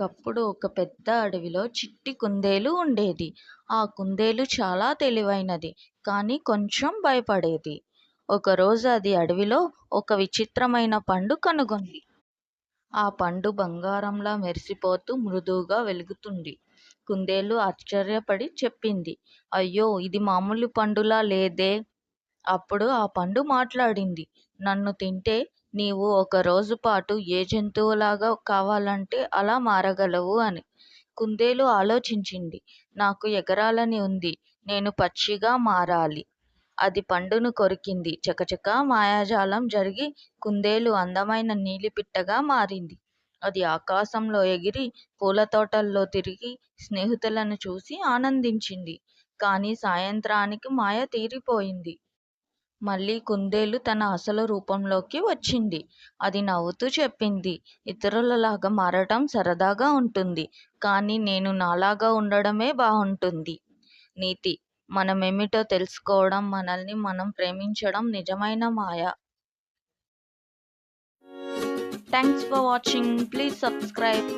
ఒకప్పుడు ఒక పెద్ద అడవిలో చిట్టి కుందేలు ఉండేది. ఆ కుందేలు చాలా తెలివైనది, కానీ కొంచెం భయపడేది. ఒకరోజు అది అడవిలో ఒక విచిత్రమైన పండు కనుగొంది. ఆ పండు బంగారంలా మెరిసిపోతూ మృదువుగా వెలుగుతుంది. కుందేలు ఆశ్చర్యపడి చెప్పింది, అయ్యో, ఇది మామూలు పండులా లేదే. అప్పుడు ఆ పండు మాట్లాడింది, నన్ను తింటే నీవు ఒక రోజు పాటు ఏ జంతువులాగా కావాలంటే అలా మారగలవు అని. కుందేలు ఆలోచించింది, నాకు ఎగరాలని ఉంది, నేను పక్షిగా మారాలి. అది పండును కొరికింది. చకచకా మాయాజాలం జరిగి కుందేలు అందమైన నీలిపిట్టగా మారింది. అది ఆకాశంలో ఎగిరి పూల తోటల్లో తిరిగి స్నేహితులను చూసి ఆనందించింది. కానీ సాయంత్రానికి మాయ తీరిపోయింది. మళ్ళీ కుందేలు తన అసలు రూపంలోకి వచ్చింది. అది నవ్వుతూ చెప్పింది, ఇతరులలాగా మారటం సరదాగా ఉంటుంది, కానీ నేను నాలాగా ఉండడమే బాగుంటుంది. నీతి: మనమేమిటో తెలుసుకోవడం, మనల్ని మనం ప్రేమించడం నిజమైన మాయ. Thanks for watching. Please subscribe.